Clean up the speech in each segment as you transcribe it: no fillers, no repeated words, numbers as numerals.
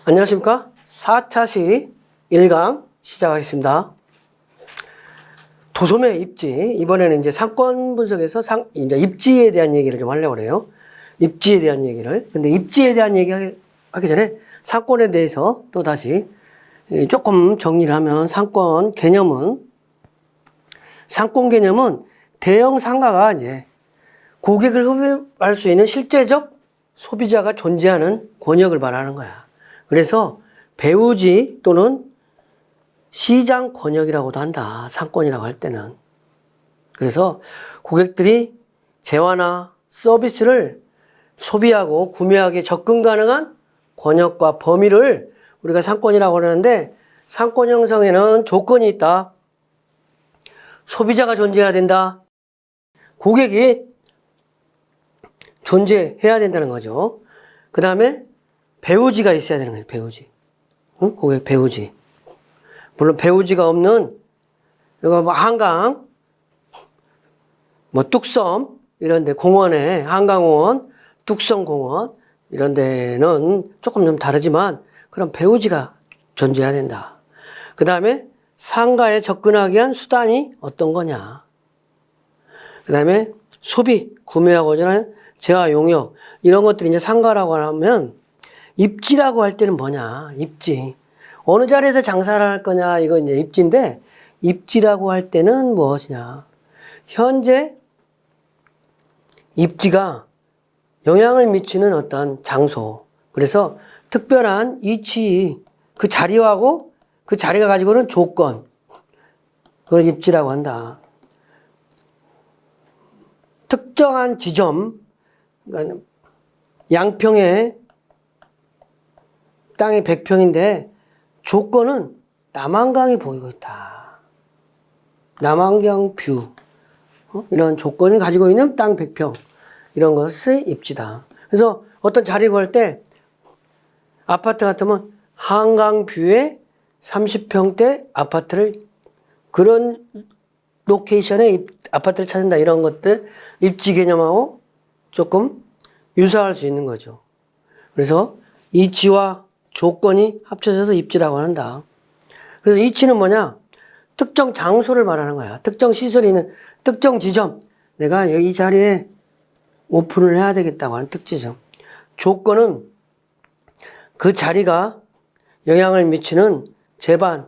안녕하십니까? 4차시 1강 시작하겠습니다. 도소매 입지. 이번에는 이제 상권 분석에서 이제 입지에 대한 얘기를 좀 하려고 그래요. 입지에 대한 얘기를. 근데 입지에 대한 얘기 하기 전에 상권에 대해서 또 다시 조금 정리를 하면 상권 개념은 대형 상가가 이제 고객을 흡입할 수 있는 실제적 소비자가 존재하는 권역을 말하는 거야. 그래서 배우지 또는 시장 권역이라고도 한다. 상권이라고 할 때는. 그래서 고객들이 재화나 서비스를 소비하고 구매하기에 접근 가능한 권역과 범위를 우리가 상권이라고 하는데, 상권 형성에는 조건이 있다. 소비자가 존재해야 된다. 고객이 존재해야 된다는 거죠. 그 다음에 배우지가 있어야 되는 거예요. 배우지. 응? 고객 배우지. 물론 배우지가 없는, 이거 뭐 한강, 뭐 뚝섬, 이런데 공원에, 한강공원, 뚝섬공원, 이런 데는 조금 좀 다르지만, 그런 배우지가 존재해야 된다. 그 다음에 상가에 접근하기 위한 수단이 어떤 거냐. 그 다음에 소비, 구매하고자 하는 재화 용역, 이런 것들이 이제 상가라고 하면, 입지라고 할 때는 뭐냐, 입지. 어느 자리에서 장사를 할 거냐, 이거 이제 입지인데, 입지라고 할 때는 무엇이냐. 현재 입지가 영향을 미치는 어떤 장소. 그래서 특별한 이치, 그 자리하고 그 자리가 가지고 있는 조건. 그걸 입지라고 한다. 특정한 지점, 그러니까 양평에 땅이 100평인데 조건은 남한강이 보이고 있다. 남한강 뷰. 이런 조건을 가지고 있는 땅 100평. 이런 것이 입지다. 그래서 어떤 자리 구할 때 아파트 같으면 한강 뷰에 30평대 아파트를, 그런 로케이션에 아파트를 찾는다. 이런 것들 입지 개념하고 조금 유사할 수 있는 거죠. 그래서 이치와 조건이 합쳐져서 입지라고 한다. 그래서 이치는 뭐냐? 특정 장소를 말하는 거야. 특정 시설이 있는 특정 지점. 내가 이 자리에 오픈을 해야 되겠다고 하는 특지점. 조건은 그 자리가 영향을 미치는 재반,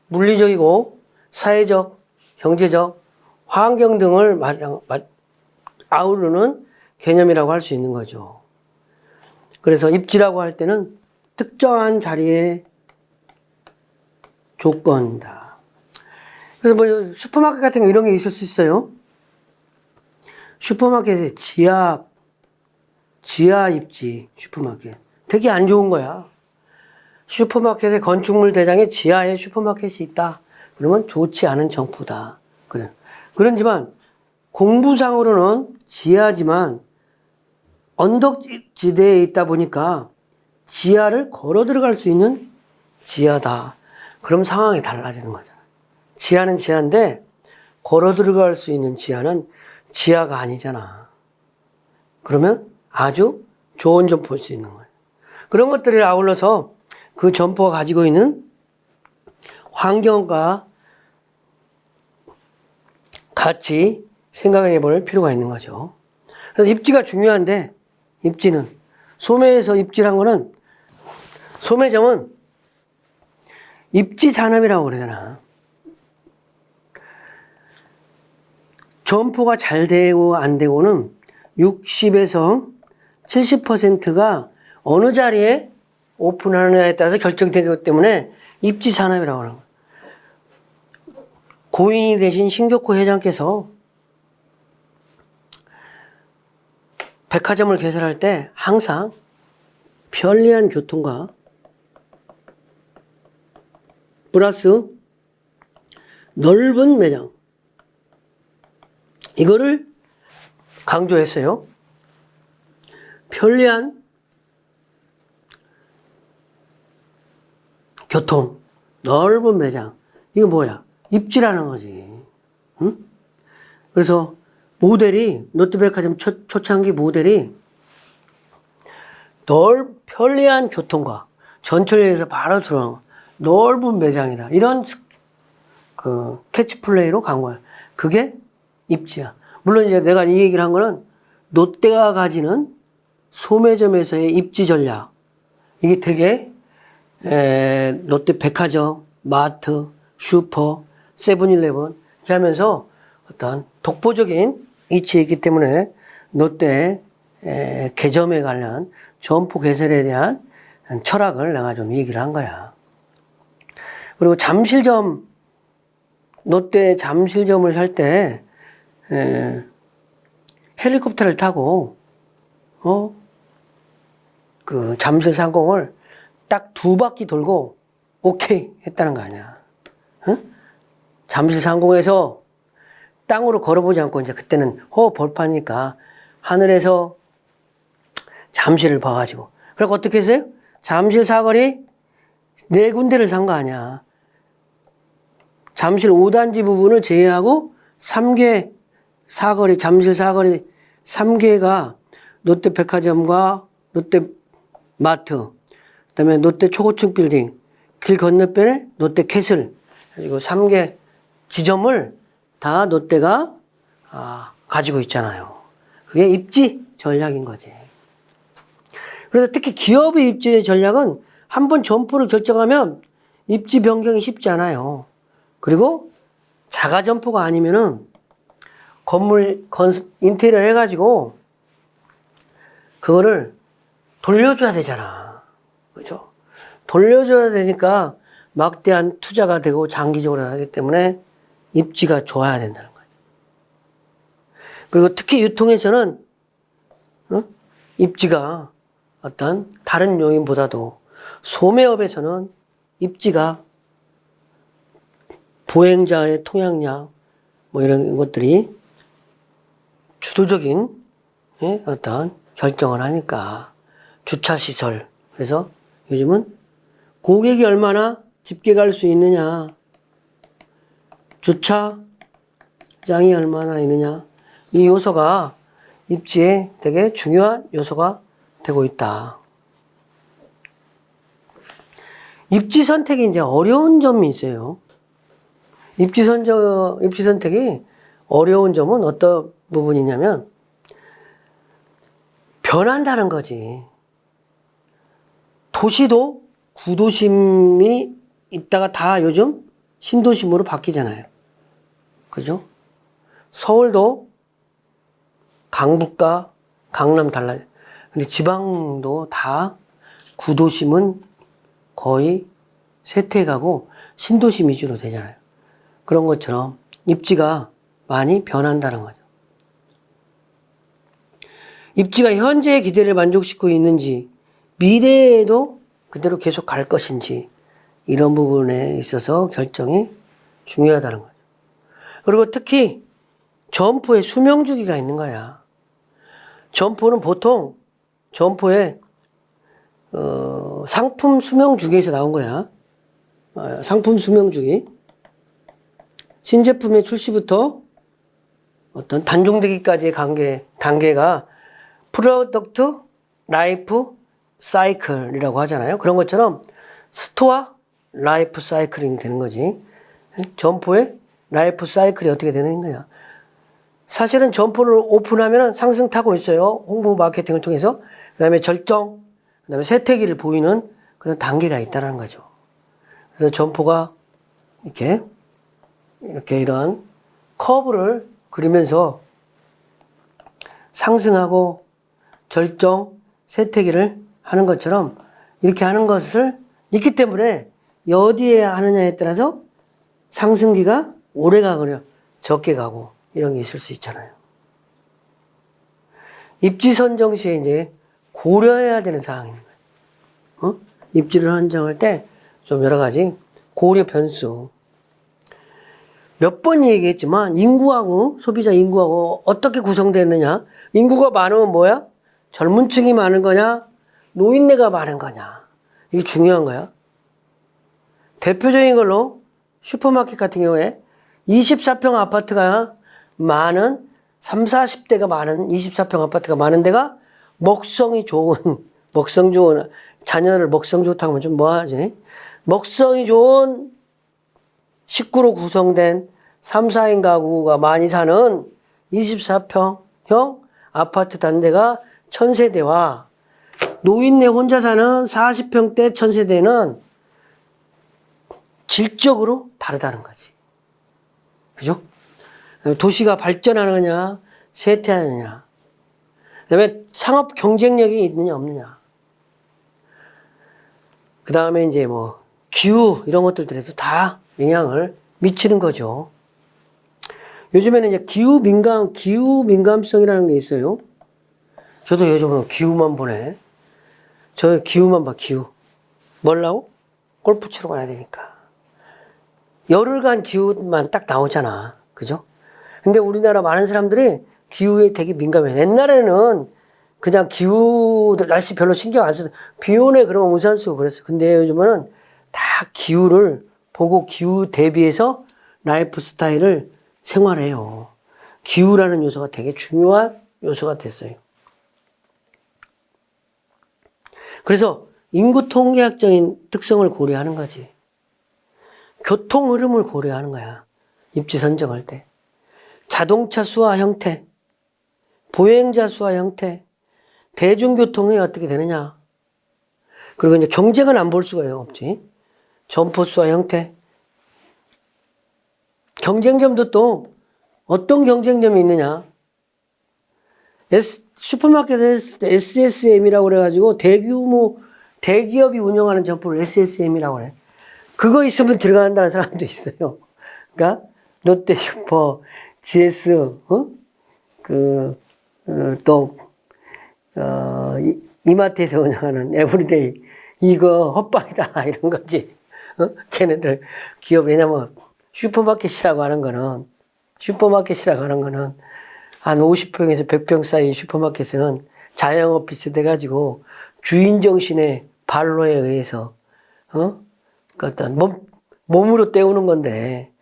물리적이고 사회적, 경제적, 환경 등을 아우르는 개념이라고 할 수 있는 거죠. 그래서 입지라고 할 때는 특정한 자리의 조건이다. 그래서 뭐 슈퍼마켓 같은 거 이런 게 있을 수 있어요. 슈퍼마켓의 지하 입지, 슈퍼마켓. 되게 안 좋은 거야. 슈퍼마켓의 건축물 대장에 지하에 슈퍼마켓이 있다. 그러면 좋지 않은 정보다. 그래. 그런지만 공부상으로는 지하지만 언덕지대에 있다 보니까 지하를 걸어 들어갈 수 있는 지하다. 그럼 상황이 달라지는 거잖아. 지하는 지하인데 걸어 들어갈 수 있는 지하는 지하가 아니잖아. 그러면 아주 좋은 점포일 수 있는 거예요. 그런 것들을 아울러서 그 점포가 가지고 있는 환경과 같이 생각해 볼 필요가 있는 거죠. 그래서 입지가 중요한데, 입지는 소매에서 입지란 거는, 소매점은 입지 산업이라고 그러잖아. 점포가 잘 되고 안 되고는 60에서 70%가 어느 자리에 오픈하느냐에 따라서 결정되기 때문에 입지 산업이라고 하는 거예요. 고인이 되신 신격호 회장께서 백화점을 개설할 때 항상 편리한 교통과 플러스 넓은 매장, 이거를 강조했어요. 편리한 교통, 넓은 매장. 이거 뭐야? 입지라는 거지. 응? 그래서 모델이, 롯데백화점 초창기 모델이 편리한 교통과 전철역에서 바로 들어오는 거. 넓은 매장이다. 이런 그 캐치플레이로 간 거야. 그게 입지야. 물론 이제 내가 이 얘기를 한 거는 롯데가 가지는 소매점에서의 입지 전략. 이게 되게 롯데 백화점, 마트, 슈퍼, 세븐일레븐 이렇게 하면서 어떤 독보적인 위치에 있기 때문에 롯데 개점에 관련 점포 개설에 대한 철학을 내가 좀 얘기를 한 거야. 그리고 잠실점, 롯데 잠실점을 살 때 헬리콥터를 타고 그 잠실 상공을 딱 2바퀴 돌고 오케이 했다는 거 아니야. 응? 잠실 상공에서 땅으로 걸어보지 않고 이제 그때는 벌판이니까 하늘에서 잠실을 봐가지고 그리고 어떻게 했어요? 잠실 사거리 4군데를 산 거 아니야. 잠실 5단지 부분을 제외하고 3개 사거리, 잠실 사거리 3개가 롯데백화점과 롯데마트, 그다음에 롯데 초고층 빌딩, 길 건너편에 롯데캐슬, 그리고 3개 지점을 다 롯데가 가지고 있잖아요. 그게 입지 전략인 거지. 그래서 특히 기업의 입지 전략은 한번 점포를 결정하면 입지 변경이 쉽지 않아요. 그리고 자가 점포가 아니면은 인테리어 해가지고 그거를 돌려줘야 되잖아. 그죠? 돌려줘야 되니까 막대한 투자가 되고 장기적으로 하기 때문에 입지가 좋아야 된다는 거지. 그리고 특히 유통에서는 입지가 어떤 다른 요인보다도 소매업에서는 입지가 보행자의 통행량 뭐 이런 것들이 주도적인 어떤 결정을 하니까 주차시설. 그래서 요즘은 고객이 얼마나 집게 갈 수 있느냐, 주차장이 얼마나 있느냐, 이 요소가 입지에 되게 중요한 요소가 되고 있다. 입지 선택이 이제 어려운 점이 있어요. 입지 선택이 어려운 점은 어떤 부분이냐면 변한다는 거지. 도시도 구도심이 있다가 다 요즘 신도심으로 바뀌잖아요. 그죠? 서울도 강북과 강남 달라요. 근데 지방도 다 구도심은 거의 쇠퇴해가고 신도심 위주로 되잖아요. 그런 것처럼 입지가 많이 변한다는 거죠. 입지가 현재의 기대를 만족시키고 있는지, 미래에도 그대로 계속 갈 것인지, 이런 부분에 있어서 결정이 중요하다는 거죠. 그리고 특히 점포에 수명 주기가 있는 거야. 점포는 보통 점포에 상품 수명 주기에서 나온 거야. 상품 수명 주기. 신제품의 출시부터 어떤 단종되기까지의 단계가 프로덕트 라이프 사이클이라고 하잖아요. 그런 것처럼 스토어 라이프 사이클이 되는 거지. 점포의 라이프 사이클이 어떻게 되는 거냐. 사실은 점포를 오픈하면 상승 타고 있어요. 홍보 마케팅을 통해서. 그 다음에 절정, 그 다음에 쇠퇴기를 보이는 그런 단계가 있다는 거죠. 그래서 점포가 이렇게 이런 커브를 그리면서 상승하고 절정, 쇠퇴기를 하는 것처럼 이렇게 하는 것을 있기 때문에 어디에 하느냐에 따라서 상승기가 오래 가거나 적게 가고 이런 게 있을 수 있잖아요. 입지 선정 시에 이제 고려해야 되는 사항입니다. 입지를 선정할 때 좀 여러 가지 고려 변수. 몇 번 얘기했지만 인구하고 소비자 인구하고 어떻게 구성되느냐. 인구가 많으면 뭐야? 젊은 층이 많은 거냐? 노인네가 많은 거냐? 이게 중요한 거야. 대표적인 걸로 슈퍼마켓 같은 경우에 24평 아파트가 많은 30, 40대가 많은 24평 아파트가 많은 데가 먹성이 좋은 먹성 좋은, 자녀를 먹성 좋다고 하면 좀 뭐하지? 먹성이 좋은 식구로 구성된 3, 4인 가구가 많이 사는 24평형 아파트 단대가 1000세대와 노인네 혼자 사는 40평대 1000세대는 질적으로 다르다는 거지. 그죠? 도시가 발전하느냐, 쇠퇴하느냐. 그 다음에 상업 경쟁력이 있느냐, 없느냐. 그 다음에 이제 뭐, 기후, 이런 것들에도 다 영향을 미치는 거죠. 요즘에는 이제 기후 민감성이라는 게 있어요. 저도 요즘은 기후만 보네. 저 기후만 봐, 기후. 뭐라고? 골프 치러 가야 되니까. 열흘간 기후만 딱 나오잖아. 그죠? 근데 우리나라 많은 사람들이 기후에 되게 민감해. 옛날에는 그냥 기후, 날씨 별로 신경 안 써도 비 오네 그러면 우산 쓰고 그랬어요. 근데 요즘은 다 기후를 보고 기후 대비해서 라이프 스타일을 생활해요. 기후라는 요소가 되게 중요한 요소가 됐어요. 그래서 인구 통계학적인 특성을 고려하는 거지. 교통 흐름을 고려하는 거야. 입지 선정할 때. 자동차 수와 형태, 보행자 수와 형태, 대중교통이 어떻게 되느냐. 그리고 이제 경쟁은 안 볼 수가 없지. 점포 수와 형태. 경쟁점도 또 어떤 경쟁점이 있느냐. 슈퍼마켓에서 SSM이라고 그래가지고 대기업이 운영하는 점포를 SSM이라고 그래. 그거 있으면 들어간다는 사람도 있어요. 그러니까 롯데슈퍼, GS, 이마트에서 운영하는 에브리데이, 이거 헛방이다, 이런 거지. 걔네들 기업, 왜냐면 슈퍼마켓이라고 하는 거는 한 50평에서 100평 사이 슈퍼마켓은 자영업 비슷해가지고 주인 정신의 발로에 의해서, 어떤 몸으로 때우는 건데,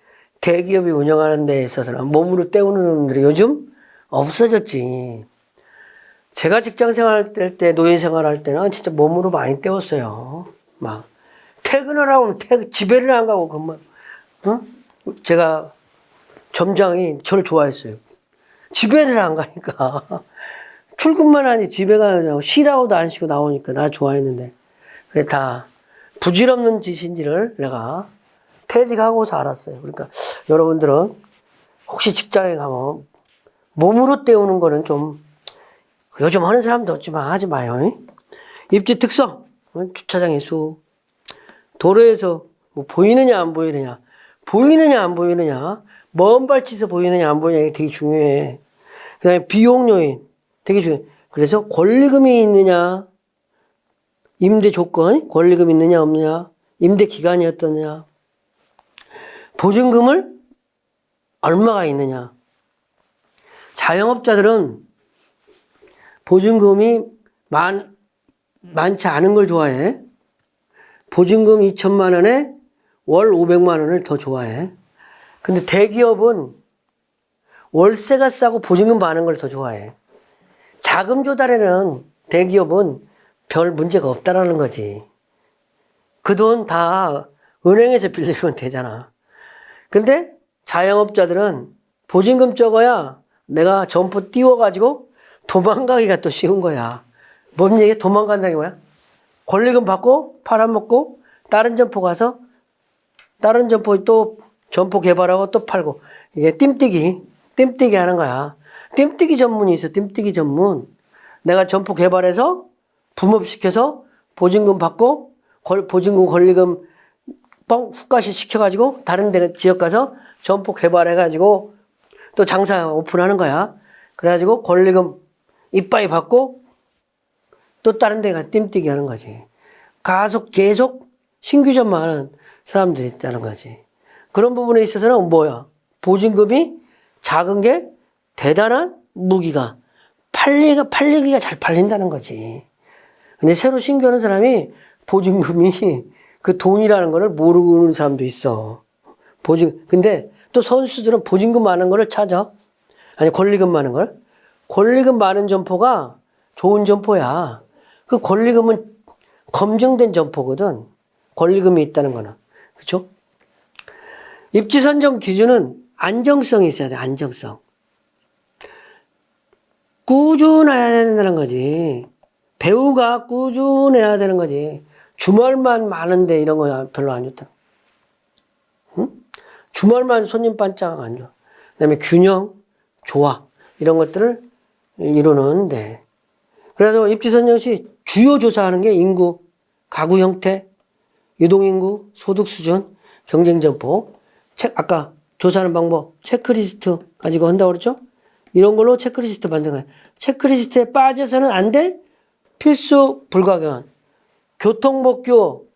대기업이 운영하는 데 있어서는 몸으로 때우는 놈들이 요즘 없어졌지. 제가 직장 생활할 때, 노예 생활할 때는 진짜 몸으로 많이 때웠어요. 막, 퇴근을 하고 집에를 안 가고, 그만, 제가 점장이 저를 좋아했어요. 집에를 안 가니까. 출근만 하니 집에 가냐고 쉬라고도 안 쉬고 나오니까 나 좋아했는데. 그게 다 부질없는 짓인지를 내가 퇴직하고서 알았어요. 그러니까 여러분들은 혹시 직장에 가면 몸으로 때우는 거는 좀 요즘 하는 사람도 없지만 하지 마요. 입지 특성, 주차장의 수, 도로에서 뭐 보이느냐 안 보이느냐, 먼 발치에서 보이느냐 안 보이느냐 이게 되게 중요해. 그 다음에 비용 요인 되게 중요해. 그래서 권리금이 있느냐, 임대 조건, 권리금 있느냐 없느냐, 임대 기간이 어떠냐, 보증금을 얼마가 있느냐. 자영업자들은 보증금이 많지 않은 걸 좋아해. 보증금 2천만 원에 월 500만 원을 더 좋아해. 근데 대기업은 월세가 싸고 보증금 많은 걸 더 좋아해. 자금 조달에는 대기업은 별 문제가 없다라는 거지. 그 돈 다 은행에서 빌리면 되잖아. 근데 자영업자들은 보증금 적어야 내가 점포 띄워가지고 도망가기가 또 쉬운 거야. 뭔 얘기야? 도망간다는 게 뭐야? 권리금 받고 팔아먹고 다른 점포 가서 다른 점포 또 점포 개발하고 또 팔고 이게 뜀뛰기 하는 거야. 뜀뛰기 전문이 있어. 뜀뛰기 전문. 내가 점포 개발해서 붐업시켜서 보증금 받고 보증금 권리금 뻥 훅가시 시켜가지고 다른 데 지역 가서 점포 개발해가지고 또 장사 오픈하는 거야. 그래가지고 권리금 이빠이 받고 또 다른 데가 뜀뛰기 하는 거지. 계속 신규점만 하는 사람들이 있다는 거지. 그런 부분에 있어서는 뭐야? 보증금이 작은 게 대단한 무기가 팔리기가 잘 팔린다는 거지. 근데 새로 신규하는 사람이 보증금이 그 돈이라는 거를 모르는 사람도 있어. 근데 또 선수들은 보증금 많은 거를 찾아. 아니, 권리금 많은 걸. 권리금 많은 점포가 좋은 점포야. 그 권리금은 검증된 점포거든. 권리금이 있다는 거는. 그렇죠? 입지 선정 기준은 안정성이 있어야 돼. 안정성. 꾸준해야 된다는 거지. 배우가 꾸준해야 되는 거지. 주말만 많은데 이런 거 별로 안 좋다. 응? 주말만 손님 반짝 안 좋아. 그다음에 균형, 조화 이런 것들을 이루는데. 그래도 입지 선정 시 주요 조사하는 게 인구, 가구 형태, 유동인구, 소득 수준, 경쟁 점포, 아까 조사하는 방법, 체크리스트 가지고 한다고 그랬죠? 이런 걸로 체크리스트 만드는 거예요. 체크리스트에 빠져서는 안 될 필수 불가결한 교통법규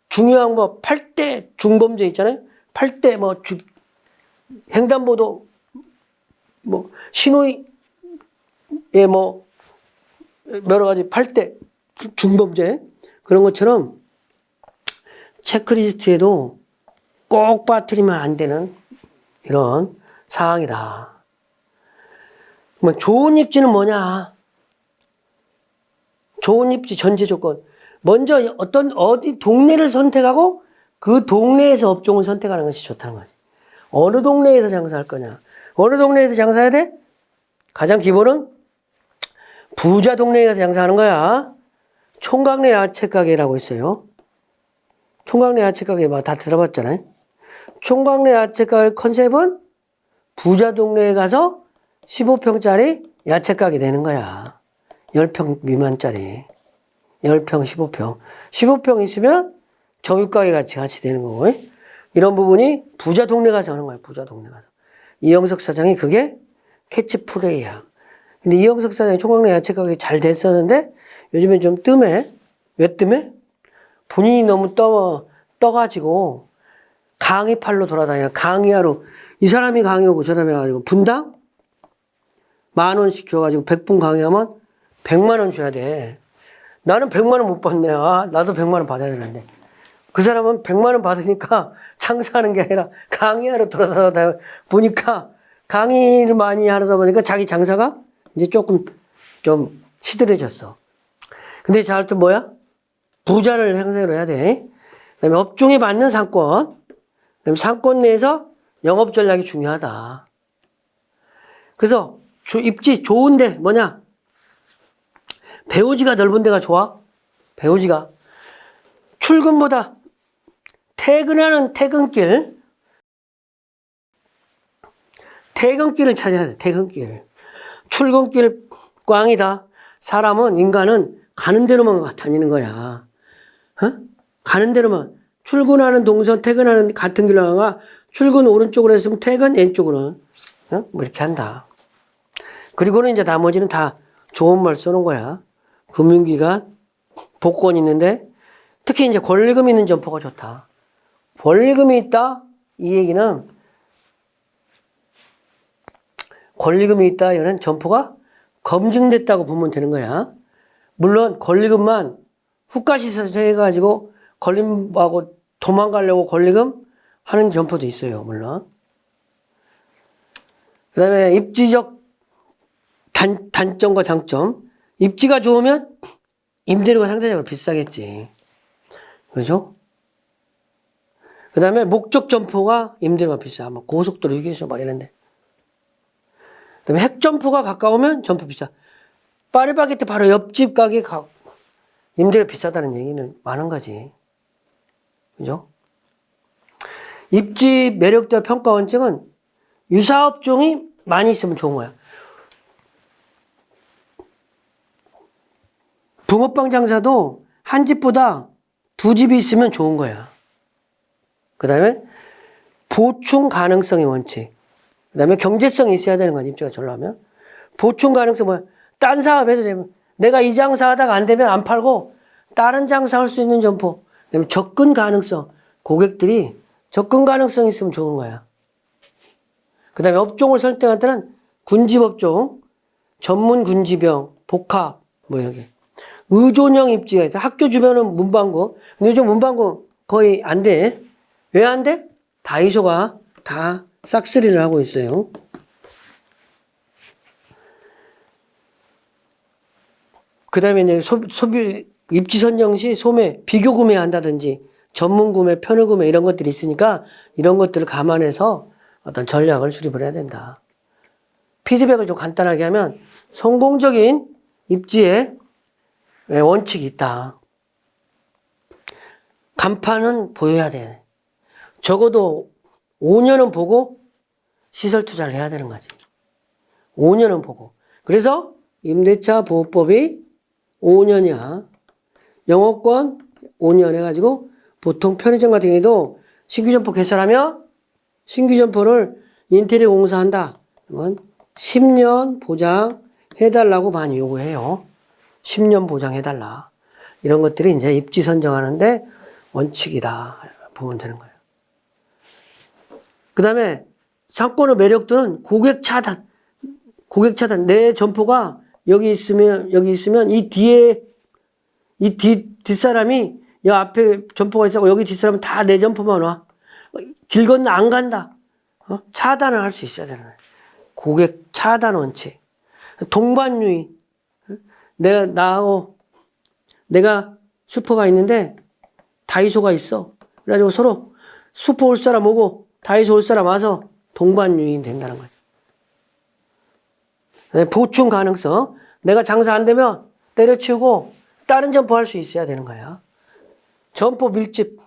중요한 거 8대 중범죄 있잖아요. 8대 횡단보도 신호에 여러 가지 8대 중범죄 그런 것처럼 체크리스트에도 꼭 빠뜨리면 안 되는 이런 사항이다. 좋은 입지는 뭐냐? 좋은 입지 전제 조건. 먼저 어디 동네를 선택하고 그 동네에서 업종을 선택하는 것이 좋다는 거지. 어느 동네에서 장사할 거냐? 어느 동네에서 장사해야 돼? 가장 기본은 부자 동네에 가서 장사하는 거야. 총각내 야채 가게라고 있어요. 총각내 야채 가게 다 들어봤잖아요. 총각내 야채 가게 컨셉은 부자 동네에 가서 15평짜리 야채 가게 되는 거야. 10평 미만짜리. 10평, 15평. 15평 있으면 정육가게 같이 되는 거고. 이런 부분이 부자 동네 가서 하는 거야. 부자 동네 가서. 이영석 사장이 그게 캐치프레이야. 근데 이영석 사장이 총각내 야채 가게 잘 됐었는데 요즘에 좀 뜸해. 왜 뜸해? 본인이 너무 떠가지고 강의팔로 돌아다니는 강의하러 이 사람이 강의 오고 저 사람이 와가지고 분당 10,000원씩 줘가지고 100분 강의하면 100만 원 줘야 돼. 나는 100만 원 못 받네. 나도 100만 원 받아야 되는데. 그 사람은 100만 원 받으니까 장사하는 게 아니라 강의하러 돌아다니다 보니까 강의를 많이 하다 보니까 자기 장사가 이제 조금 좀 시들해졌어. 근데 자, 하여튼 뭐야? 부자를 형성을 해야 돼. 그 다음에 업종에 맞는 상권. 그 다음에 상권 내에서 영업 전략이 중요하다. 그래서 입지 좋은데 뭐냐? 배우지가 넓은 데가 좋아. 배우지가. 출근보다 퇴근하는 퇴근길을 찾아야 돼. 퇴근길. 출근길 꽝이다. 사람은 인간은 가는 대로만 다니는 거야. 가는 대로만. 출근하는 동선 퇴근하는 같은 길로 가. 출근 오른쪽으로 했으면 퇴근 왼쪽으로. 이렇게 한다. 그리고는 이제 나머지는 다 좋은 말 써놓은 거야. 금융기관, 복권 있는데 특히 이제 권리금 있는 점포가 좋다. 권리금이 있다? 이 얘기는 권리금이 있다. 이거는 점포가 검증됐다고 보면 되는 거야. 물론 권리금만 훅가시서 해가지고 권리금하고 도망가려고 권리금 하는 점포도 있어요. 물론. 그 다음에 입지적 단점과 장점. 입지가 좋으면 임대료가 상대적으로 비싸겠지. 그렇죠? 그 다음에 목적 점포가 임대료가 비싸. 고속도로 휴게소 이런데. 그 다음에 핵점포가 가까우면 점포 비싸. 파리바게뜨 바로 옆집 가게 임대료 비싸다는 얘기는 많은 거지. 그죠? 입지 매력도와 평가 원칙은 유사업종이 많이 있으면 좋은 거야. 붕어빵 장사도 한 집보다 두 집이 있으면 좋은 거야. 그 다음에 보충 가능성의 원칙. 그 다음에 경제성이 있어야 되는 거야. 입지가 절로하면. 보충 가능성 뭐야? 딴 사업 해도 되면 내가 이 장사 하다가 안 되면 안 팔고 다른 장사 할 수 있는 점포. 그 다음에 접근 가능성. 고객들이 접근 가능성이 있으면 좋은 거야. 그 다음에 업종을 선택할 때는 군집업종, 전문 군집형, 복합 이렇게. 의존형 입지가 있다. 학교 주변은 문방구. 근데 요즘 문방구 거의 안 돼. 왜 안 돼? 다이소가 다 싹쓸이를 하고 있어요. 그 다음에 이제 소비, 입지 선정 시 소매, 비교 구매한다든지 전문 구매, 편의 구매 이런 것들이 있으니까 이런 것들을 감안해서 어떤 전략을 수립을 해야 된다. 피드백을 좀 간단하게 하면 성공적인 입지에 원칙이 있다. 간판은 보여야 돼. 적어도 5년은 보고 시설 투자를 해야 되는 거지. 5년은 보고. 그래서 임대차 보호법이 5년이야. 영업권 5년 해가지고 보통 편의점 같은 경우에도 신규 점포 개설하면 신규 점포를 인테리어 공사한다. 그러면 10년 보장해달라고 많이 요구해요. 10년 보장해달라. 이런 것들이 이제 입지 선정하는데 원칙이다. 보면 되는 거예요. 그 다음에 상권의 매력들은 고객 차단. 내 점포가 여기 있으면 이 뒤에, 뒷사람이 여 앞에 점포가 있고 여기 뒷사람은 다 내 점포만 와. 길 건너 안 간다. 차단을 할 수 있어야 되는 거예요. 고객 차단 원칙. 동반유의. 내가 슈퍼가 있는데 다이소가 있어. 그래가지고 서로 슈퍼 올 사람 오고 다이소 올 사람 와서 동반유의 된다는 거예요. 보충 가능성. 내가 장사 안 되면 때려치우고 다른 점포 할 수 있어야 되는 거야. 점포 밀집.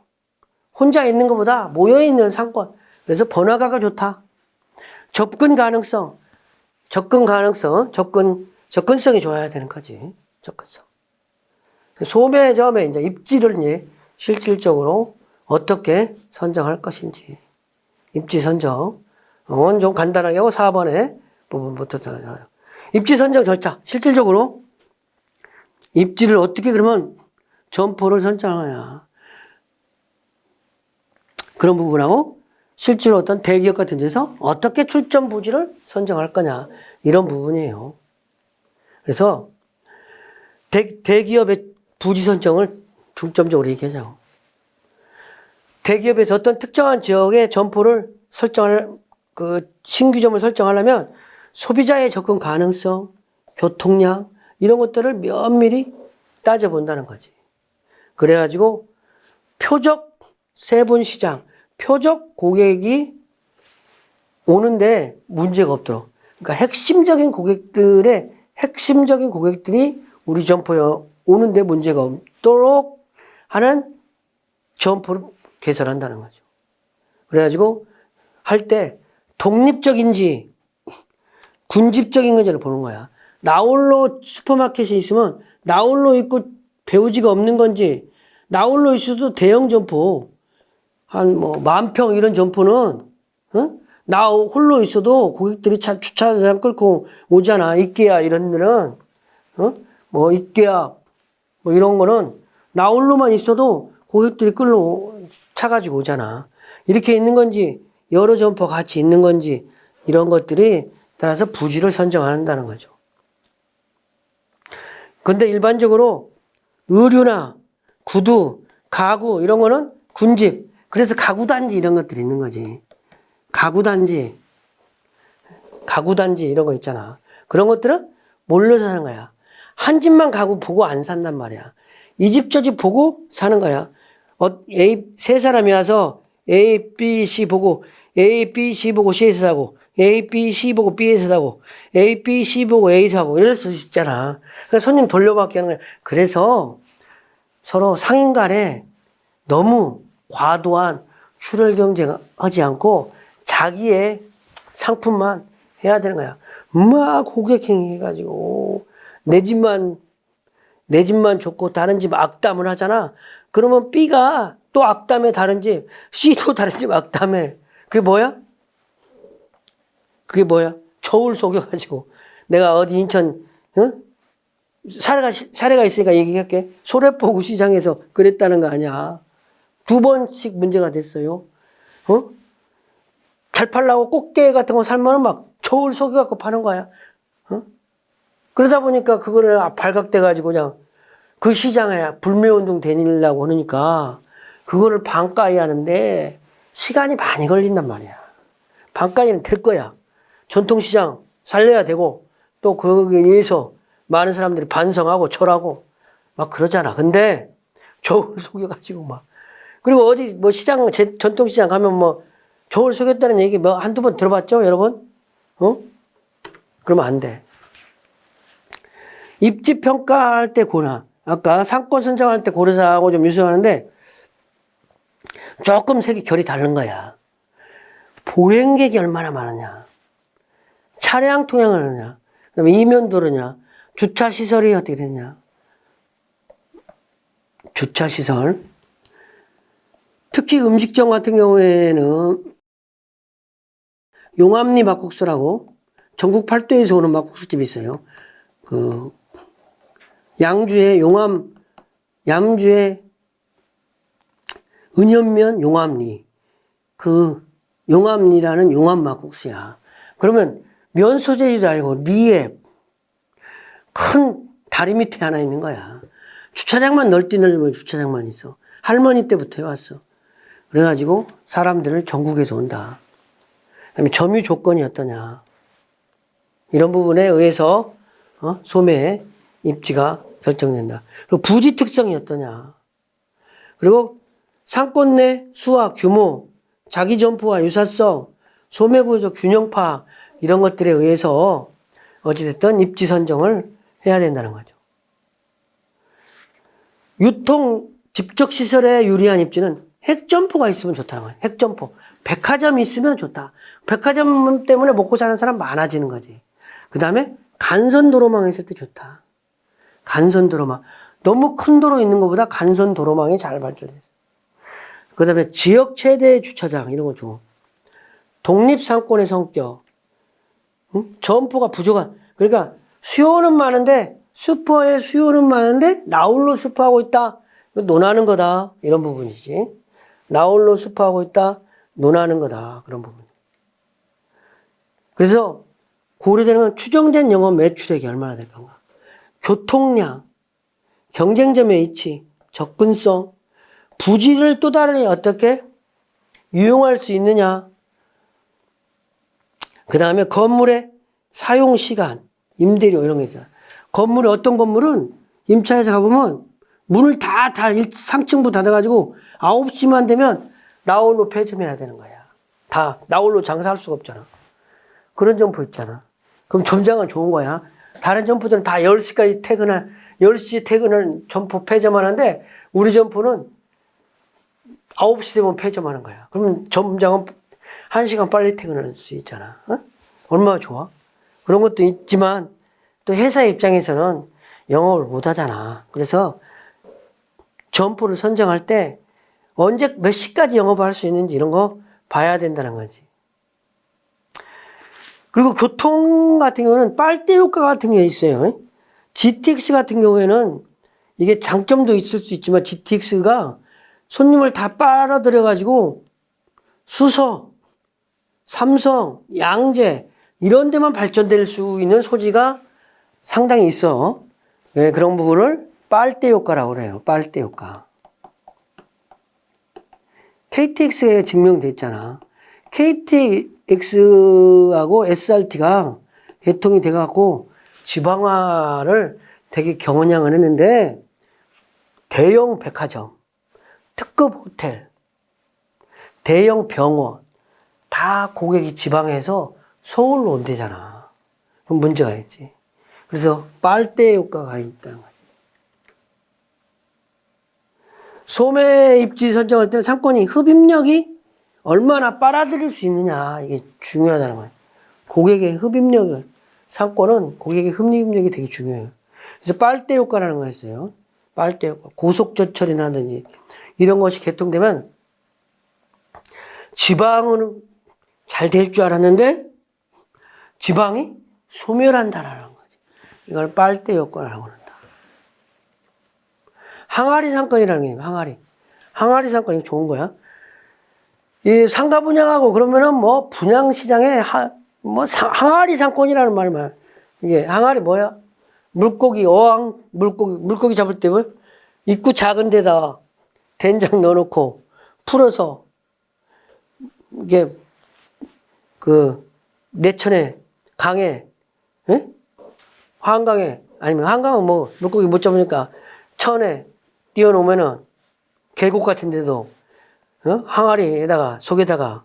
혼자 있는 것보다 모여있는 상권. 그래서 번화가가 좋다. 접근성이 좋아야 되는 거지. 접근성. 소매점에 이제 입지를 이제 실질적으로 어떻게 선정할 것인지. 입지 선정. 좀 간단하게 하고 4번에 부분부터 더. 입지 선정 절차. 실질적으로 입지를 어떻게 그러면 점포를 선정하냐. 그런 부분하고 실제로 어떤 대기업 같은 데서 어떻게 출점 부지를 선정할 거냐. 이런 부분이에요. 그래서 대기업의 부지 선정을 중점적으로 얘기하자고. 대기업에서 어떤 특정한 지역의 점포를 신규점을 설정하려면 소비자의 접근 가능성, 교통량, 이런 것들을 면밀히 따져본다는 거지. 그래가지고 표적 세분시장, 표적 고객이 오는데 문제가 없도록. 그러니까 핵심적인 고객들이 우리 점포에 오는데 문제가 없도록 하는 점포를 개설한다는 거죠. 그래가지고 할 때 독립적인지 군집적인 건지를 보는 거야. 나홀로 슈퍼마켓이 있으면 나홀로 있고 배우지가 없는 건지, 나홀로 있어도 대형 점포 한 뭐 10,000평 이런 점포는 나 홀로 있어도 고객들이 주차장 끌고 오잖아. 이케아 이런 데는 뭐 이케아 뭐 이런 거는 나 홀로만 있어도 고객들이 차 가지고 오잖아. 이렇게 있는 건지 여러 점포 같이 있는 건지 이런 것들이 따라서 부지를 선정한다는 거죠. 근데 일반적으로 의류나 구두, 가구 이런 거는 군집. 그래서 가구단지 이런 것들이 있는 거지. 가구단지 이런 거 있잖아. 그런 것들은 몰려서 사는 거야. 한 집만 가구 보고 안 산단 말이야. 이 집 저 집 보고 사는 거야. 세 사람이 와서 A, B, C 보고 A, B, C 보고 C에서 사고 A, B, C 보고 B에서 사고 A, B, C 보고 A 사고 이럴 수 있잖아. 그러니까 손님 돌려받기 하는 거야. 그래서 서로 상인 간에 너무 과도한 출혈 경쟁하지 않고 자기의 상품만 해야 되는 거야. 막 고객행위 해가지고 내 집만 좋고 다른 집 악담을 하잖아. 그러면 B가 또 악담해 다른 집, C도 다른 집 악담해. 그게 뭐야? 저울 속여가지고 내가 어디 인천 사례가 있으니까 얘기할게. 소래포구 시장에서 그랬다는 거 아니야. 2번씩 문제가 됐어요. 잘 팔라고 꽃게 같은 거 살면은 막 저울 속여갖고 파는 거야. 그러다 보니까 그거를 발각돼가지고 그냥 그 시장에 불매운동 다니려고 하니까 그거를 반가이 하는데 시간이 많이 걸린단 말이야. 반가이는 될 거야. 전통시장 살려야 되고 또 거기에 의해서 많은 사람들이 반성하고 철하고 막 그러잖아. 근데 저울 속여가지고 막. 그리고 어디 뭐 시장, 전통시장 가면 뭐 저울 속였다는 얘기 뭐 한두 번 들어봤죠, 여러분? 그러면 안 돼. 입지 평가할 때 고려. 아까 상권 선정할 때 고려사하고 좀 유사하는데 조금 색이 결이 다른 거야. 보행객이 얼마나 많으냐. 차량 통행을 하느냐. 그다음에 이면도로냐. 주차시설이 어떻게 되냐. 주차시설. 특히 음식점 같은 경우에는 용암리 막국수라고 전국 8도에서 오는 막국수집이 있어요. 양주의 은현면 용암리. 용암리라는 용암 막국수야. 그러면 면 소재지도 아니고 리에 큰 다리 밑에 하나 있는 거야. 주차장만 넓은 주차장만 있어. 할머니 때부터 해왔어. 그래가지고 사람들을 전국에서 온다. 그다음에 점유 조건이 어떠냐. 이런 부분에 의해서 소매의 입지가 결정된다. 그리고 부지 특성이 어떠냐. 그리고 상권 내 수와 규모, 자기 점포와 유사성, 소매 구조 균형 파악 이런 것들에 의해서 어찌됐든 입지 선정을 해야 된다는 거죠. 유통 집적 시설에 유리한 입지는 핵점포가 있으면 좋다는 거예요. 핵점포. 백화점이 있으면 좋다. 백화점 때문에 먹고 사는 사람 많아지는 거지. 그 다음에 간선도로망이 있을 때 좋다. 간선도로망. 너무 큰 도로 있는 것보다 간선도로망이 잘 발전돼. 그 다음에 지역 최대 주차장 이런 거 줘. 독립상권의 성격. 점포가 부족한. 그러니까 수요는 많은데 슈퍼에 수요는 많은데 나홀로 슈퍼하고 있다. 논하는 거다. 이런 부분이지. 나홀로 슈퍼하고 있다. 논하는 거다. 그런 부분. 그래서 고려되는 건 추정된 영업 매출액이 얼마나 될 건가. 교통량, 경쟁점의 위치, 접근성, 부지를 또 다른 어떻게 유용할 수 있느냐. 그 다음에 건물의 사용 시간, 임대료 이런 게 있어요. 건물이 어떤 건물은 임차에서 가보면 문을 다 상층부 닫아가지고 9시만 되면 나홀로 폐점해야 되는 거야. 다 나홀로 장사할 수가 없잖아. 그런 점포 있잖아. 그럼 점장은 좋은 거야. 다른 점포들은 다 10시까지 10시에 퇴근을 점포 폐점하는데 우리 점포는 9시 되면 폐점하는 거야. 그러면 점장은 1시간 빨리 퇴근할 수 있잖아. 얼마나 좋아? 그런 것도 있지만 또 회사 입장에서는 영업을 못 하잖아. 그래서 점포를 선정할 때 언제 몇 시까지 영업할 수 있는지 이런 거 봐야 된다는 거지. 그리고 교통 같은 경우는 빨대 효과 같은 게 있어요. GTX 같은 경우에는 이게 장점도 있을 수 있지만 GTX가 손님을 다 빨아들여가지고 수서, 삼성, 양재 이런 데만 발전될 수 있는 소지가 상당히 있어. 네, 그런 부분을 빨대 효과라고 그래요. 빨대 효과. KTX에 증명돼 있잖아. KTX하고 SRT가 개통이 돼갖고 지방화를 되게 경원양을 했는데 대형 백화점, 특급 호텔, 대형 병원 다 고객이 지방에서 서울로 온대잖아. 그럼 문제가 있지. 그래서 빨대 효과가 있다는 거지. 소매 입지 선정할 때는 상권이 흡입력이 얼마나 빨아들일 수 있느냐 이게 중요하다는 거예요. 고객의 흡입력을 상권은 고객의 흡입력이 되게 중요해요. 그래서 빨대 효과라는 거 있어요. 빨대 효과, 고속저철이라든지 이런 것이 개통되면 지방은 잘 될 줄 알았는데 지방이 소멸한다라는 거지. 이걸 빨대 효과라고 한다. 항아리 상권이라는 게 항아리. 항아리 상권이 좋은 거야. 이 상가 분양하고 그러면은 뭐 분양 시장에 항아리 상권이라는 말만. 이게 항아리 뭐야? 물고기 어항 물고기 잡을 때 뭐 입구 작은 데다 된장 넣어놓고 풀어서 이게 내천에 강에 한강에 아니면 한강은 뭐 물고기 못 잡으니까 천에 띄워놓으면은 계곡 같은 데도 항아리에다가 속에다가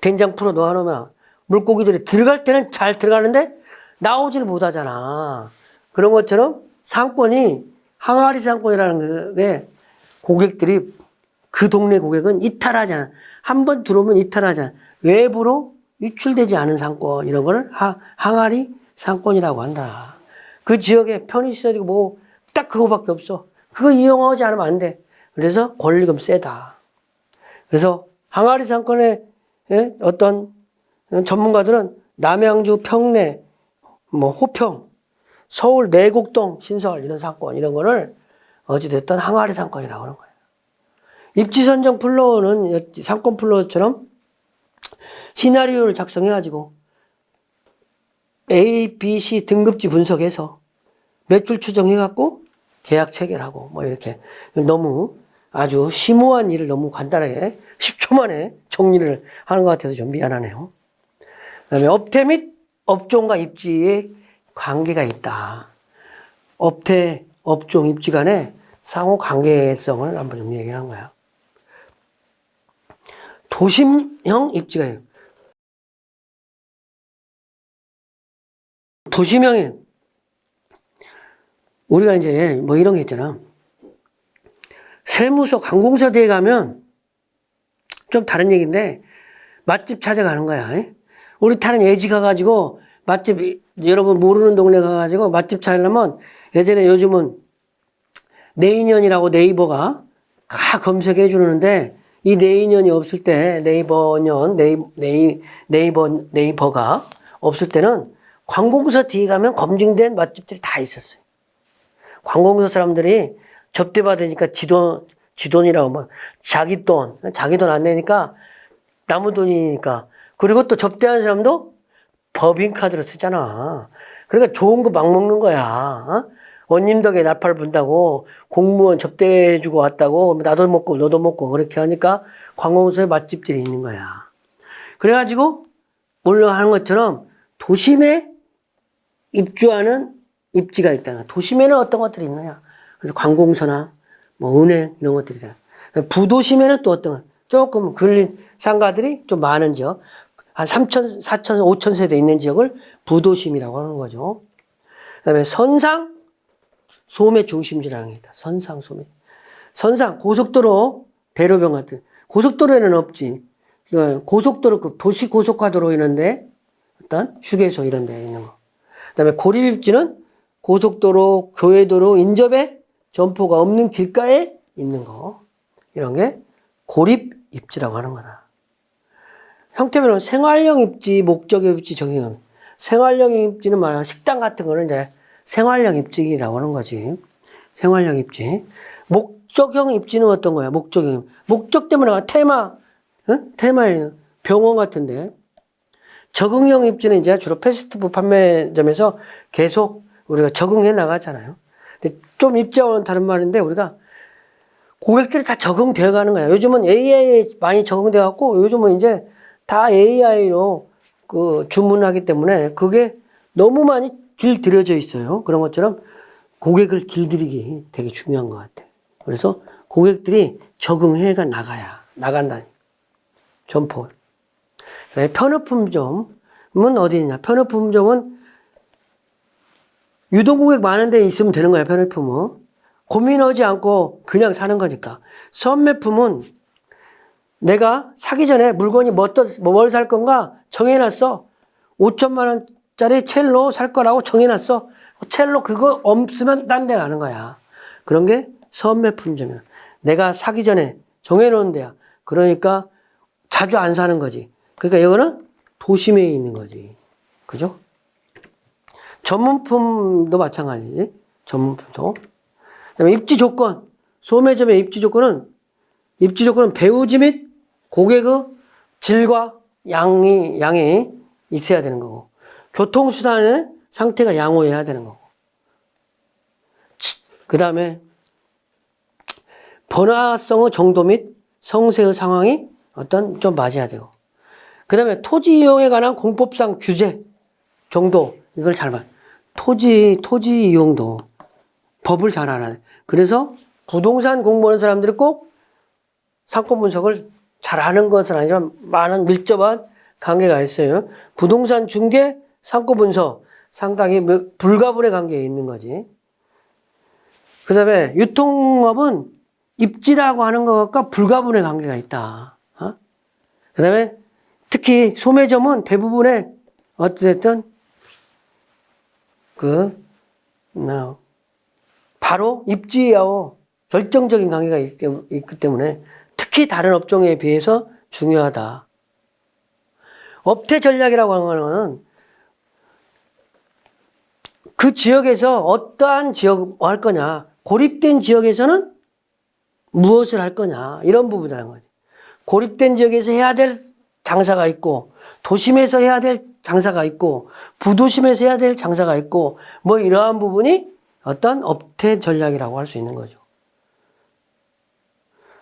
된장 풀어 놓아놓으면 물고기들이 들어갈 때는 잘 들어가는데 나오지를 못하잖아. 그런 것처럼 상권이 항아리 상권이라는 게 고객들이 그 동네 고객은 이탈하지 않아. 한 번 들어오면 이탈하지 않아. 외부로 유출되지 않은 상권 이런 걸 항아리 상권이라고 한다. 그 지역에 편의시설이고 뭐 딱 그거밖에 없어. 그거 이용하지 않으면 안 돼. 그래서 권리금 세다. 그래서 항아리 상권의 어떤 전문가들은 남양주 평내, 뭐 호평, 서울 내곡동 신설 이런 상권 이런 거를 어찌됐든 항아리 상권이라고 하는 거예요. 입지 선정 플로어는 상권 플로어처럼 시나리오를 작성해가지고 A, B, C 등급지 분석해서 매출 추정해갖고 계약 체결하고 뭐 이렇게 너무 아주 심오한 일을 너무 간단하게 10초 만에 정리를 하는 것 같아서 좀 미안하네요. 그다음에 업태 및 업종과 입지의 관계가 있다. 업태, 업종, 입지 간의 상호 관계성을 한번 좀 얘기한 거야. 도심형 입지가 도심형이 우리가 이제 뭐 이런 게 있잖아. 세무서, 관공서대에 가면 좀 다른 얘기인데 맛집 찾아가는 거야. 우리 타는 예지 가가지고 맛집 여러분 모르는 동네 가가지고 맛집 찾으려면 예전에 요즘은 네이년이라고 네이버가 다 검색해 주는데 이 네이년이 없을 때 네이버가 없을 때는 관공서 뒤에 가면 검증된 맛집들이 다 있었어요. 관공서 사람들이 접대받으니까 지돈이라고 뭐 자기 돈 안 내니까 남의 돈이니까 그리고 또 접대하는 사람도 법인카드로 쓰잖아. 그러니까 좋은 거 막 먹는 거야. 원님 덕에 날파를 분다고 공무원 접대해주고 왔다고 나도 먹고 너도 먹고 그렇게 하니까 관공서에 맛집들이 있는 거야. 그래가지고 올라가는 것처럼 도심에 입주하는 입지가 있다. 도심에는 어떤 것들이 있느냐. 그래서 관공서나 뭐 은행 이런 것들이다. 부도심에는 또 어떤 조금 근린 상가들이 좀 많은 지역 한 3천, 4천, 5천 세대 있는 지역을 부도심이라고 하는 거죠. 그다음에 선상 소매 중심지라는 게 있다. 선상 소매. 선상 고속도로 대로변 같은 고속도로에는 없지. 고속도로급 도시 고속화도로 있는데 어떤 휴게소 이런 데 있는 거. 그다음에 고립입지는 고속도로, 교외도로, 인접에 점포가 없는 길가에 있는 거. 이런 게 고립입지라고 하는 거다. 형태별로 생활형 입지, 목적형 입지 적용합니다. 생활형 입지는 말하면 식당 같은 거는 이제 생활형 입지라고 하는 거지. 생활형 입지. 목적형 입지는 어떤 거야? 목적형. 목적 때문에 테마에 병원 같은데. 적응형 입지는 이제 주로 패스트푸드 판매점에서 계속 우리가 적응해 나가잖아요. 근데 좀 입지와는 다른 말인데 우리가 고객들이 다 적응되어 가는 거야. 요즘은 AI에 많이 적응돼 갖고 요즘은 이제 다 AI로 주문하기 때문에 그게 너무 많이 길들여져 있어요. 그런 것처럼 고객을 길들이기 되게 중요한 것 같아. 그래서 고객들이 적응해가 나간다. 점포. 편의품점은 어디 있냐? 편의품점은 유동고객 많은 데 있으면 되는 거야, 편의품은. 고민하지 않고 그냥 사는 거니까. 선매품은 내가 사기 전에 물건이 뭘 살 건가 정해놨어. 5천만 원짜리 첼로 살 거라고 정해놨어. 첼로 그거 없으면 딴 데 가는 거야. 그런 게 선매품점이야. 내가 사기 전에 정해놓은 데야. 그러니까 자주 안 사는 거지. 그러니까 이거는 도심에 있는 거지. 그죠? 전문품도 마찬가지지. 전문품도. 그다음에 입지 조건. 소매점의 입지 조건은 배우지 및 고객의 질과 양이 있어야 되는 거고. 교통수단의 상태가 양호해야 되는 거고. 그 다음에 번화성의 정도 및 성세의 상황이 좀 맞아야 되고. 그 다음에 토지 이용에 관한 공법상 규제 정도, 이걸 잘 봐. 토지 이용도 법을 잘 알아야 돼. 그래서 부동산 공부하는 사람들이 꼭 상권 분석을 잘 아는 것은 아니지만 많은 밀접한 관계가 있어요. 부동산 중개, 상권 분석 상당히 불가분의 관계에 있는 거지. 그 다음에 유통업은 입지라고 하는 것과 불가분의 관계가 있다. 그 다음에 특히 소매점은 대부분의 어쨌든 바로 입지하고 결정적인 관계가 있기 때문에 특히 다른 업종에 비해서 중요하다. 업태 전략이라고 하는 거는 그 지역에서 어떠한 지역을 할 거냐, 고립된 지역에서는 무엇을 할 거냐, 이런 부분이라는 거지. 고립된 지역에서 해야 될 장사가 있고, 도심에서 해야 될 장사가 있고, 부도심에서 해야 될 장사가 있고, 뭐 이러한 부분이 어떤 업태 전략이라고 할 수 있는 거죠.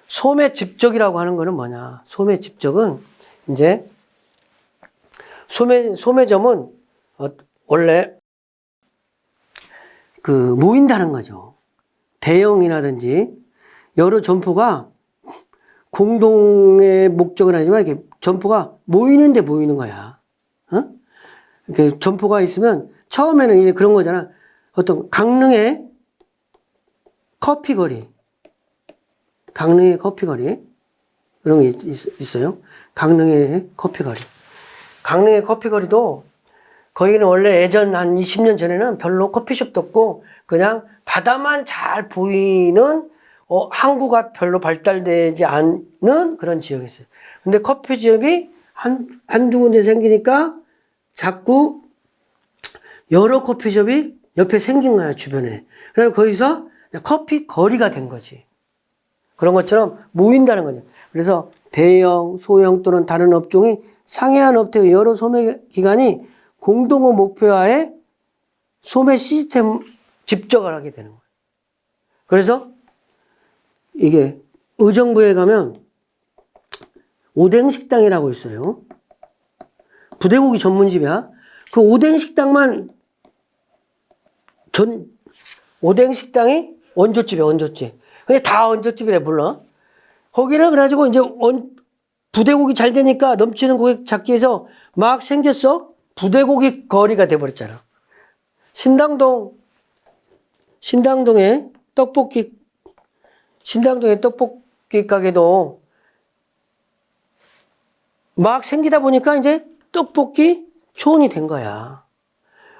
소매 집적이라고 하는 거는 뭐냐? 소매 집적은 이제 소매점은 원래 모인다는 거죠. 대형이라든지 여러 점포가 공동의 목적은 아니지만 이렇게 점포가 모이는데 모이는 거야. 이렇게 점포가 있으면 처음에는 이제 그런 거잖아. 어떤 강릉의 커피거리 그런 게 있어요. 강릉의 커피거리. 강릉의 커피거리도 거기는 원래 예전 한 20년 전에는 별로 커피숍도 없고 그냥 바다만 잘 보이는 항구가 별로 발달되지 않는 그런 지역이었어요. 근데 커피숍이 한두 군데 생기니까 자꾸 여러 커피숍이 옆에 생긴 거야, 주변에. 그래서 거기서 커피 거리가 된 거지. 그런 것처럼 모인다는 거죠. 그래서 대형, 소형 또는 다른 업종이 상해한 업체의 여러 소매 기관이 공동의 목표하에 소매 시스템 집적을 하게 되는 거예요. 그래서 이게 의정부에 가면 오뎅식당이라고 있어요. 부대고기 전문집이야. 그 오뎅식당만 오뎅식당이 원조집이야, 원조집. 근데 다 원조집이래, 불러. 거기는 그래가지고 이제 부대고기 잘 되니까 넘치는 고객 찾기 위해서 막 생겼어. 부대고기 거리가 돼버렸잖아. 신당동의 떡볶이 가게도 막 생기다 보니까 이제 떡볶이 촌이 된 거야.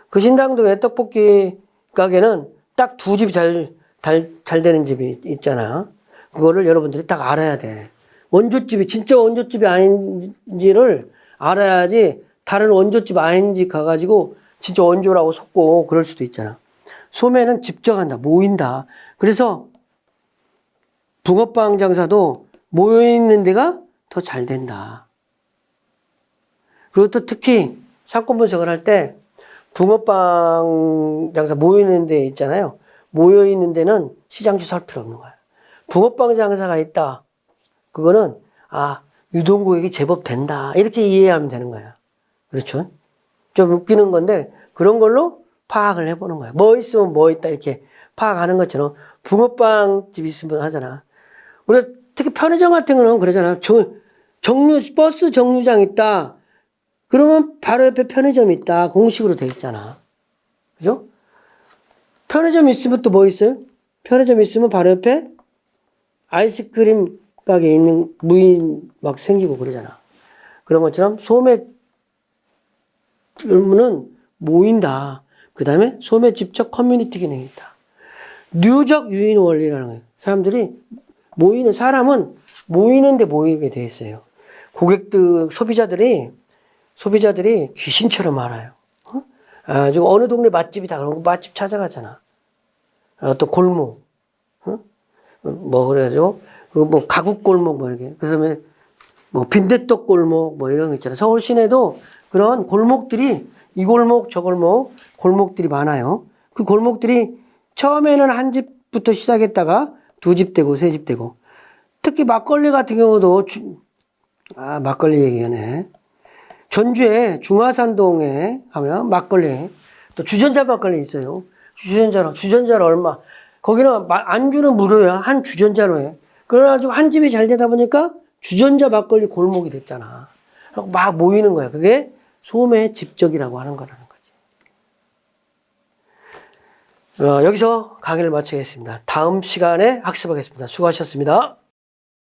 그 신당동의 떡볶이 가게는 딱 두 집이 잘 되는 집이 있잖아. 그거를 여러분들이 딱 알아야 돼. 원조집이 진짜 원조집이 아닌지를 알아야지 다른 원조집 아닌지 가가지고 진짜 원조라고 속고 그럴 수도 있잖아. 소매는 집적한다. 모인다. 그래서 붕어빵 장사도 모여있는 데가 더 잘 된다. 그리고 또 특히 상권 분석을 할 때 붕어빵 장사 모이는 데 있잖아요. 모여있는 데는 시장주 살 필요 없는 거야. 붕어빵 장사가 있다. 그거는 유동고객이 제법 된다. 이렇게 이해하면 되는 거야. 그렇죠? 좀 웃기는 건데 그런 걸로 파악을 해보는 거야. 뭐 있으면 뭐 있다 이렇게 파악하는 것처럼 붕어빵 집 있으면 하잖아. 우리가 특히 편의점 같은 거는 그러잖아. 버스 정류장 있다. 그러면 바로 옆에 편의점 있다. 공식으로 돼 있잖아. 그죠? 편의점 있으면 또 뭐 있어요? 편의점 있으면 바로 옆에 아이스크림 가게 있는 무인 막 생기고 그러잖아. 그런 것처럼 소매는 모인다. 그 다음에 소매 집적 커뮤니티 기능이 있다. 누적 유인 원리라는 거예요. 사람은 모이는데 모이게 돼 있어요. 소비자들이 귀신처럼 많아요. 지금 어느 동네 맛집이다 그러면 맛집 찾아가잖아. 또 골목, 그래가지고 가국 골목 이렇게. 그 다음에 빈대떡 골목 이런 거 있잖아. 서울 시내도 그런 골목들이 이 골목 저 골목들이 많아요. 그 골목들이 처음에는 한 집부터 시작했다가 두 집 되고 세 집 되고. 특히 막걸리 같은 경우도 막걸리 얘기하네. 전주에 중화산동에 가면 막걸리 또 주전자 막걸리 있어요. 주전자로 얼마. 거기는 안주는 무료야. 한 주전자로 해. 그래가지고 한 집이 잘 되다 보니까 주전자 막걸리 골목이 됐잖아. 그래서 막 모이는 거야. 그게 소매 집적이라고 하는 거라는 거지. 여기서 강의를 마치겠습니다. 다음 시간에 학습하겠습니다. 수고하셨습니다.